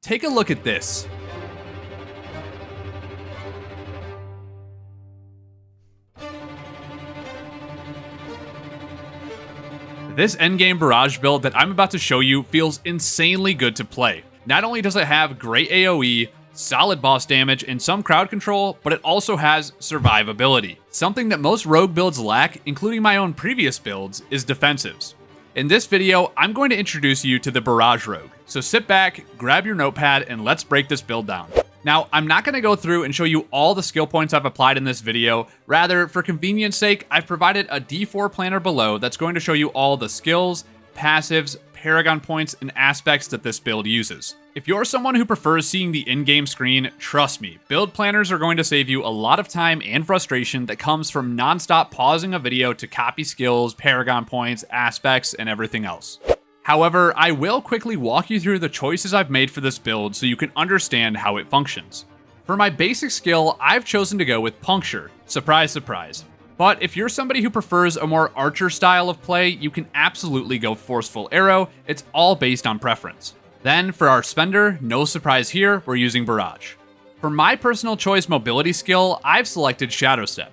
take a look at this. This endgame Barrage build that I'm about to show you feels insanely good to play. Not only does it have great AoE, solid boss damage, and some crowd control, but it also has survivability. Something that most rogue builds lack, including my own previous builds, is defensives. In this video, I'm going to introduce you to the Barrage Rogue. So sit back, grab your notepad, and let's break this build down. Now, I'm not going to go through and show you all the skill points I've applied in this video. Rather, for convenience sake, I've provided a D4 planner below that's going to show you all the skills, passives, paragon points, and aspects that this build uses. If you're someone who prefers seeing the in-game screen, trust me, build planners are going to save you a lot of time and frustration that comes from non-stop pausing a video to copy skills, paragon points, aspects, and everything else. However, I will quickly walk you through the choices I've made for this build so you can understand how it functions. For my basic skill, I've chosen to go with Puncture. Surprise, surprise. But if you're somebody who prefers a more archer style of play, you can absolutely go Forceful Arrow. It's all based on preference. Then for our spender, no surprise here, we're using Barrage. For my personal choice mobility skill, I've selected Shadow Step.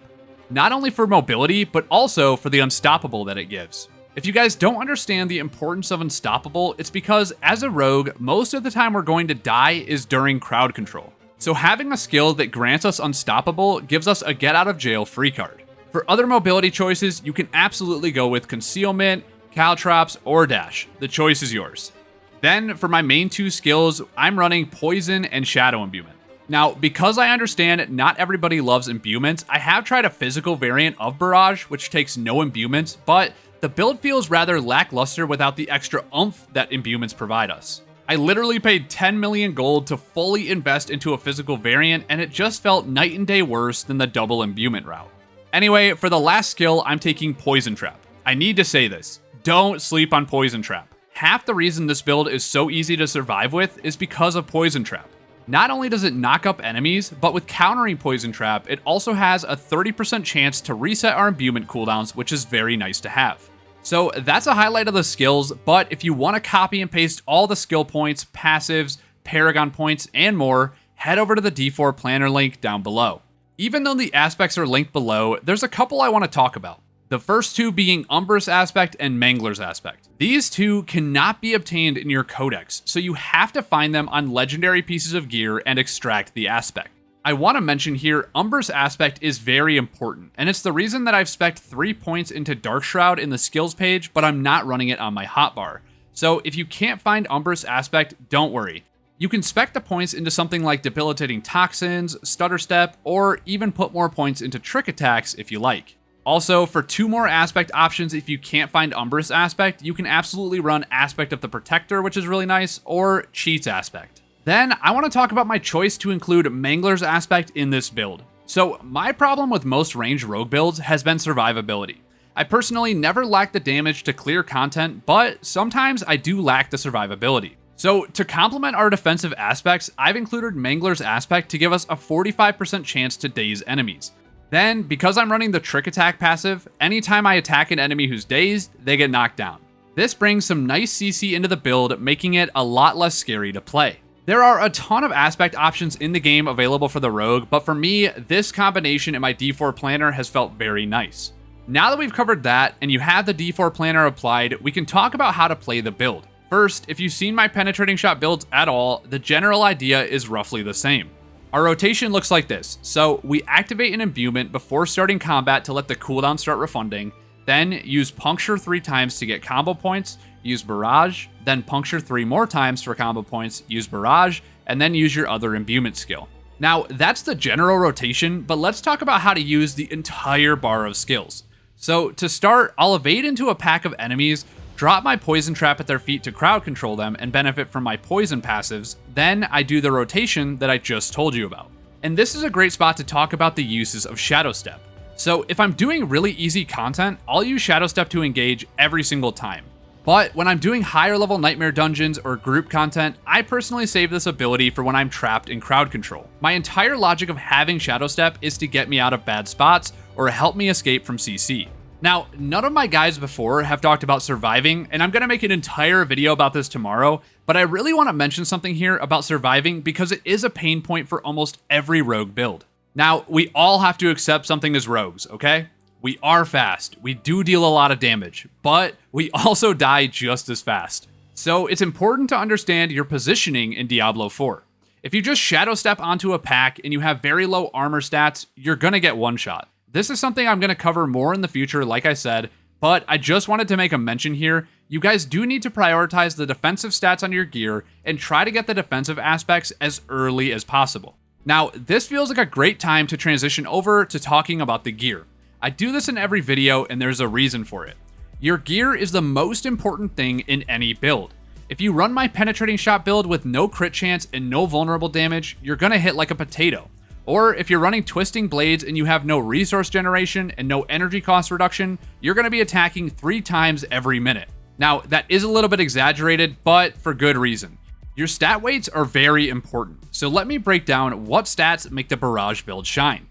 Not only for mobility, but also for the unstoppable that it gives. If you guys don't understand the importance of unstoppable, it's because as a rogue, most of the time we're going to die is during crowd control. So having a skill that grants us unstoppable gives us a get out of jail free card. For other mobility choices, you can absolutely go with concealment, caltrops, or dash. The choice is yours. Then for my main two skills, I'm running poison and shadow imbuement. Now, because I understand not everybody loves imbuements, I have tried a physical variant of Barrage, which takes no imbuements, but the build feels rather lackluster without the extra oomph that imbuements provide us. I literally paid 10 million gold to fully invest into a physical variant, and it just felt night and day worse than the double imbuement route. Anyway, for the last skill, I'm taking Poison Trap. I need to say this, don't sleep on Poison Trap. Half the reason this build is so easy to survive with is because of Poison Trap. Not only does it knock up enemies, but with countering Poison Trap, it also has a 30% chance to reset our imbuement cooldowns, which is very nice to have. So that's a highlight of the skills, but if you want to copy and paste all the skill points, passives, paragon points, and more, head over to the D4 planner link down below. Even though the aspects are linked below, there's a couple I want to talk about. The first two being Umbrous Aspect and Mangler's Aspect. These two cannot be obtained in your codex, so you have to find them on legendary pieces of gear and extract the aspect. I want to mention here, Umbrous Aspect is very important, and it's the reason that I've spec'd 3 points into Dark Shroud in the skills page, but I'm not running it on my hotbar. So if you can't find Umbrous Aspect, don't worry. You can spec the points into something like Debilitating Toxins, Stutter Step, or even put more points into Trick Attacks if you like. Also, for 2 more aspect options, if you can't find Umbrous Aspect, you can absolutely run Aspect of the Protector, which is really nice, or Cheats Aspect. Then, I want to talk about my choice to include Mangler's Aspect in this build. So, my problem with most ranged rogue builds has been survivability. I personally never lack the damage to clear content, but sometimes I do lack the survivability. So, to complement our defensive aspects, I've included Mangler's Aspect to give us a 45% chance to daze enemies. Then, because I'm running the Trick Attack passive, anytime I attack an enemy who's dazed, they get knocked down. This brings some nice CC into the build, making it a lot less scary to play. There are a ton of aspect options in the game available for the rogue, but for me, this combination in my D4 planner has felt very nice. Now that we've covered that, and you have the D4 planner applied, we can talk about how to play the build. First, if you've seen my penetrating shot builds at all, the general idea is roughly the same. Our rotation looks like this. So we activate an imbuement before starting combat to let the cooldown start refunding, then use Puncture 3 times to get combo points, use Barrage, then Puncture 3 more times for combo points, use Barrage, and then use your other imbuement skill. Now, that's the general rotation, but let's talk about how to use the entire bar of skills. So to start, I'll evade into a pack of enemies, drop my Poison Trap at their feet to crowd control them and benefit from my poison passives, then I do the rotation that I just told you about. And this is a great spot to talk about the uses of Shadow Step. So if I'm doing really easy content, I'll use Shadow Step to engage every single time. But when I'm doing higher level nightmare dungeons or group content, I personally save this ability for when I'm trapped in crowd control. My entire logic of having Shadow Step is to get me out of bad spots or help me escape from CC. Now, none of my guys before have talked about surviving, and I'm going to make an entire video about this tomorrow, but I really want to mention something here about surviving because it is a pain point for almost every rogue build. Now, we all have to accept something as rogues, okay? We are fast, we do deal a lot of damage, but we also die just as fast. So it's important to understand your positioning in Diablo 4. If you just shadow step onto a pack and you have very low armor stats, you're gonna get one shot. This is something I'm gonna cover more in the future, like I said, but I just wanted to make a mention here. You guys do need to prioritize the defensive stats on your gear and try to get the defensive aspects as early as possible. Now, this feels like a great time to transition over to talking about the gear. I do this in every video, and there's a reason for it. Your gear is the most important thing in any build. If you run my penetrating shot build with no crit chance and no vulnerable damage, you're gonna hit like a potato. Or if you're running twisting blades and you have no resource generation and no energy cost reduction, you're gonna be attacking 3 times every minute. Now, that is a little bit exaggerated, but for good reason. Your stat weights are very important, so let me break down what stats make the Barrage build shine.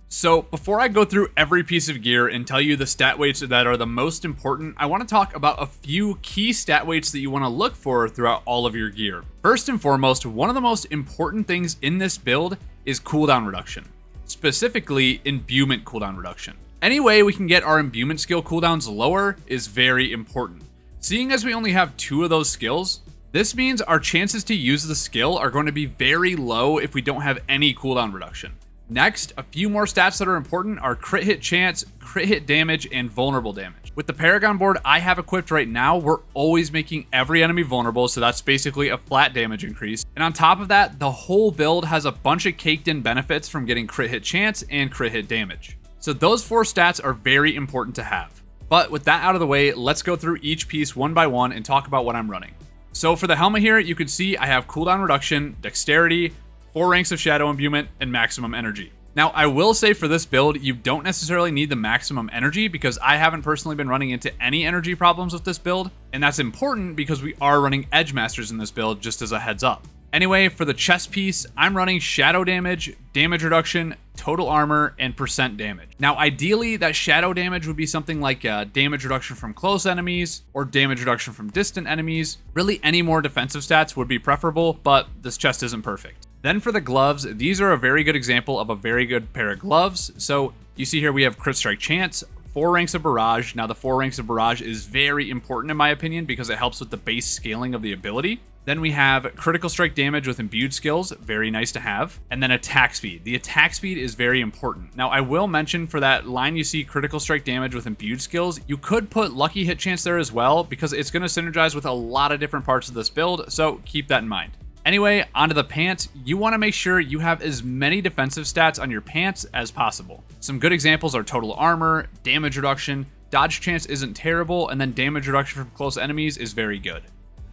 So before I go through every piece of gear and tell you the stat weights that are the most important, I want to talk about a few key stat weights that you want to look for throughout all of your gear. First and foremost, one of the most important things in this build is cooldown reduction, specifically imbuement cooldown reduction. Any way we can get our imbuement skill cooldowns lower is very important. Seeing as we only have 2 of those skills, this means our chances to use the skill are going to be very low if we don't have any cooldown reduction. Next, a few more stats that are important are crit hit chance, crit hit damage, and vulnerable damage. With the Paragon board I have equipped right now, we're always making every enemy vulnerable, so that's basically a flat damage increase. And on top of that, the whole build has a bunch of caked in benefits from getting crit hit chance and crit hit damage. So those 4 stats are very important to have. But with that out of the way, let's go through each piece one by one and talk about what I'm running. So for the helmet here, you can see I have cooldown reduction, dexterity, 4 ranks of shadow imbuement, and maximum energy. Now, I will say for this build, you don't necessarily need the maximum energy because I haven't personally been running into any energy problems with this build, and that's important because we are running Edge Masters in this build, just as a heads up. Anyway, for the chest piece, I'm running shadow damage, damage reduction, total armor, and percent damage. Now, ideally, that shadow damage would be something like damage reduction from close enemies or damage reduction from distant enemies. Really, any more defensive stats would be preferable, but this chest isn't perfect. Then for the gloves, these are a very good example of a very good pair of gloves. So you see here we have crit strike chance, 4 ranks of Barrage. Now the 4 ranks of Barrage is very important in my opinion because it helps with the base scaling of the ability. Then we have critical strike damage with imbued skills, very nice to have. And then attack speed. The attack speed is very important. Now I will mention for that line you see critical strike damage with imbued skills, you could put lucky hit chance there as well because it's going to synergize with a lot of different parts of this build, so keep that in mind. Anyway, onto the pants, you want to make sure you have as many defensive stats on your pants as possible. Some good examples are total armor, damage reduction, dodge chance isn't terrible, and then damage reduction from close enemies is very good.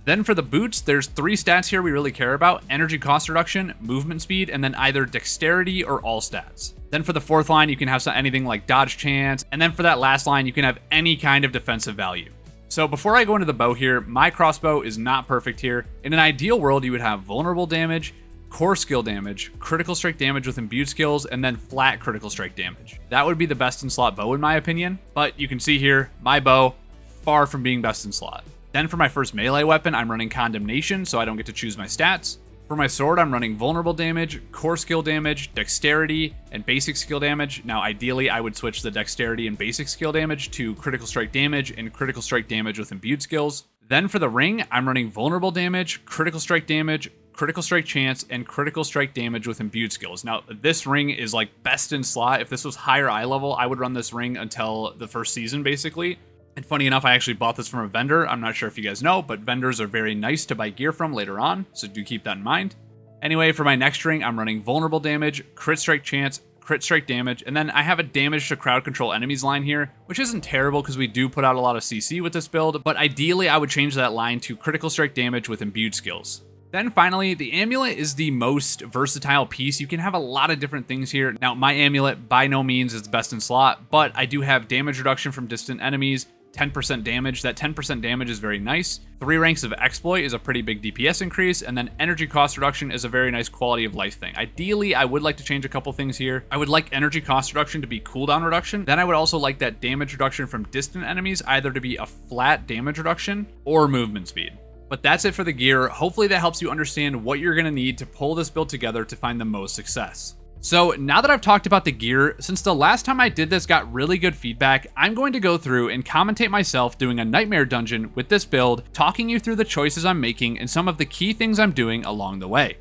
Then for the boots, there's 3 stats here we really care about: energy cost reduction, movement speed, and then either dexterity or all stats. Then for the 4th line, you can have anything like dodge chance, and then for that last line, you can have any kind of defensive value. So before I go into the bow here, my crossbow is not perfect here. In an ideal world, you would have vulnerable damage, core skill damage, critical strike damage with imbued skills, and then flat critical strike damage. That would be the best in slot bow in my opinion, but you can see here, my bow, far from being best in slot. Then for my first melee weapon, I'm running Condemnation, so I don't get to choose my stats. For my sword, I'm running vulnerable damage, core skill damage, dexterity, and basic skill damage. Now, ideally, I would switch the dexterity and basic skill damage to critical strike damage and critical strike damage with imbued skills. Then for the ring, I'm running vulnerable damage, critical strike damage, critical strike chance, and critical strike damage with imbued skills. Now, this ring is like best in slot. If this was higher eye level, I would run this ring until the first season, basically. And funny enough, I actually bought this from a vendor. I'm not sure if you guys know, but vendors are very nice to buy gear from later on, so do keep that in mind. Anyway, for my next ring, I'm running vulnerable damage, crit strike chance, crit strike damage, and then I have a damage to crowd control enemies line here, which isn't terrible because we do put out a lot of CC with this build, but ideally I would change that line to critical strike damage with imbued skills. Then finally, the amulet is the most versatile piece. You can have a lot of different things here. Now, my amulet by no means is the best in slot, but I do have damage reduction from distant enemies, 10% damage. That 10% damage is very nice. 3 ranks of exploit is a pretty big DPS increase, and then energy cost reduction is a very nice quality of life thing. Ideally, I would like to change a couple things here. I would like energy cost reduction to be cooldown reduction. Then I would also like that damage reduction from distant enemies either to be a flat damage reduction or movement speed. But that's it for the gear. Hopefully that helps you understand what you're going to need to pull this build together to find the most success. So now that I've talked about the gear, since the last time I did this got really good feedback, I'm going to go through and commentate myself doing a nightmare dungeon with this build, talking you through the choices I'm making and some of the key things I'm doing along the way.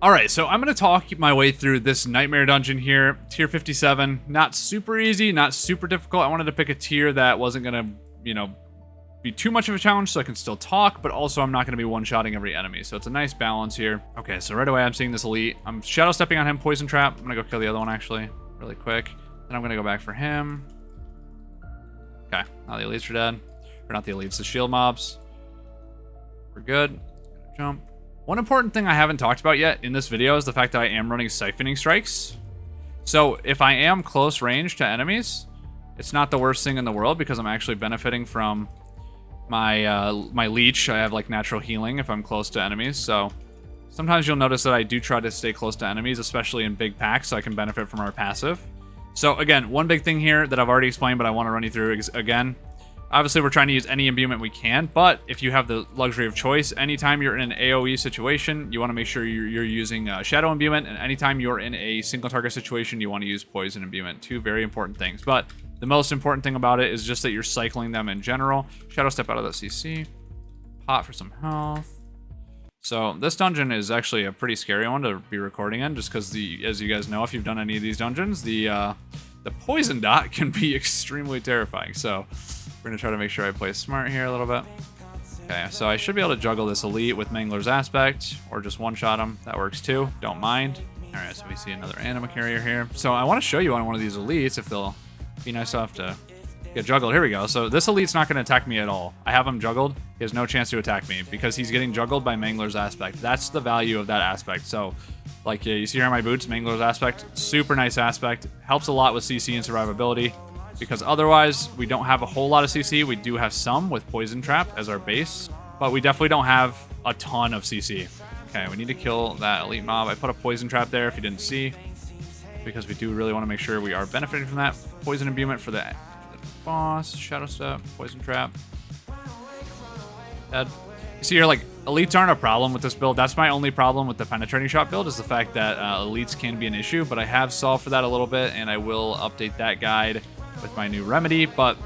Alright, so I'm going to talk my way through this nightmare dungeon here, tier 57. Not super easy, not super difficult. I wanted to pick a tier that wasn't going to, be too much of a challenge so I can still talk, but also I'm not going to be one-shotting every enemy. So it's a nice balance here. Okay, so right away I'm seeing this elite. I'm shadow stepping on him, poison trap. I'm going to go kill the other one actually, really quick. Then I'm going to go back for him. Okay, now the elites are dead. Or not the elites, the shield mobs. We're good. Jump. One important thing I haven't talked about yet in this video is the fact that I am running siphoning strikes. So if I am close range to enemies, it's not the worst thing in the world because I'm actually benefiting from my leech. I have like natural healing if I'm close to enemies, so sometimes you'll notice that I do try to stay close to enemies, especially in big packs, so I can benefit from our passive. So again, one big thing here that I've already explained, but I want to run you through again. Obviously, we're trying to use any imbuement we can, but if you have the luxury of choice, anytime you're in an AoE situation, you want to make sure you're using shadow imbuement, and anytime you're in a single target situation, you want to use poison imbuement. 2 very important things, but the most important thing about it is just that you're cycling them in general. Shadow step out of the CC. Pot for some health. So this dungeon is actually a pretty scary one to be recording in, just because as you guys know, if you've done any of these dungeons, the poison dot can be extremely terrifying. So we're gonna try to make sure I play smart here a little bit. Okay, so I should be able to juggle this elite with Mangler's Aspect, or just one-shot him. That works too, don't mind. All right, so we see another anima carrier here. So I want to show you on one of these elites if they'll be nice enough to get juggled. Here we go. So this elite's not going to attack me at all. I have him juggled. He has no chance to attack me because he's getting juggled by Mangler's Aspect. That's the value of that aspect. So like you see here on my boots, Mangler's Aspect, super nice aspect. Helps a lot with CC and survivability because otherwise we don't have a whole lot of CC. We do have some with Poison Trap as our base, but we definitely don't have a ton of CC. Okay, we need to kill that elite mob. I put a Poison Trap there if you didn't see, because we do really want to make sure we are benefiting from that. Poison imbuement for the boss. Shadow step. Poison trap. Dead. You see here, like, elites aren't a problem with this build. That's my only problem with the penetrating shot build, is the fact that elites can be an issue, but I have solved for that a little bit, and I will update that guide with my new remedy, but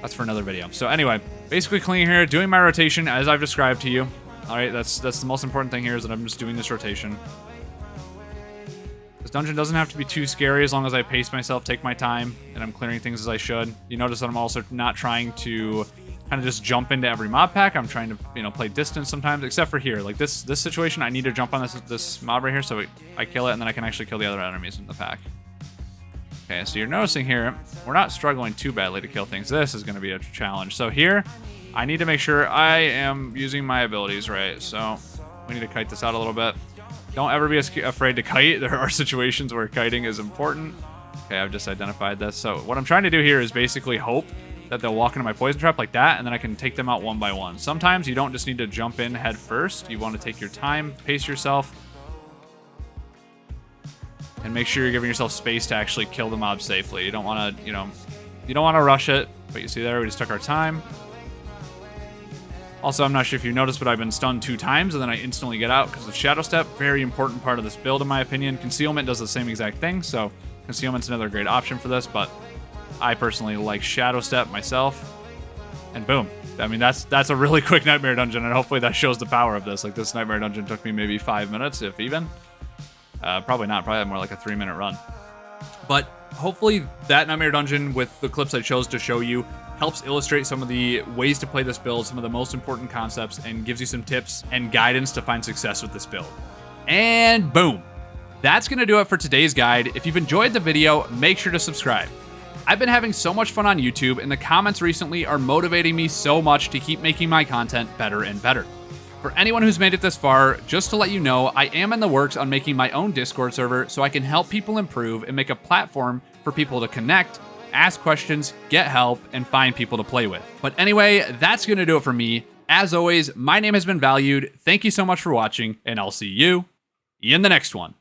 that's for another video. So anyway, basically cleaning here, doing my rotation as I've described to you. All right, that's the most important thing here, is that I'm just doing this rotation. This dungeon doesn't have to be too scary as long as I pace myself, take my time, and I'm clearing things as I should. You notice that I'm also not trying to kind of just jump into every mob pack. I'm trying to, play distance sometimes, except for here. Like this situation, I need to jump on this mob right here so I kill it, and then I can actually kill the other enemies in the pack. Okay, so you're noticing here, we're not struggling too badly to kill things. This is going to be a challenge. So here, I need to make sure I am using my abilities right. So we need to kite this out a little bit. Don't ever be afraid to kite. There are situations where kiting is important. Okay, I've just identified this. So what I'm trying to do here is basically hope that they'll walk into my poison trap like that, and then I can take them out one by one. Sometimes you don't just need to jump in head first. You want to take your time, pace yourself, and make sure you're giving yourself space to actually kill the mob safely. You don't want to, you don't want to rush it. But you see there, we just took our time. Also, I'm not sure if you noticed, but I've been stunned 2 times, and then I instantly get out because of Shadow Step. Very important part of this build, in my opinion. Concealment does the same exact thing, so Concealment's another great option for this, but I personally like Shadow Step myself. And boom. I mean, that's a really quick Nightmare Dungeon, and hopefully that shows the power of this. Like, this Nightmare Dungeon took me maybe 5 minutes, if even. Probably not. Probably more like a 3-minute run. But hopefully that Nightmare Dungeon, with the clips I chose to show you, helps illustrate some of the ways to play this build, some of the most important concepts, and gives you some tips and guidance to find success with this build. And boom. That's going to do it for today's guide. If you've enjoyed the video, make sure to subscribe. I've been having so much fun on YouTube, and the comments recently are motivating me so much to keep making my content better and better. For anyone who's made it this far, just to let you know, I am in the works on making my own Discord server so I can help people improve and make a platform for people to connect, ask questions, get help, and find people to play with. But anyway, that's going to do it for me. As always, my name has been valued. Thank you so much for watching, and I'll see you in the next one.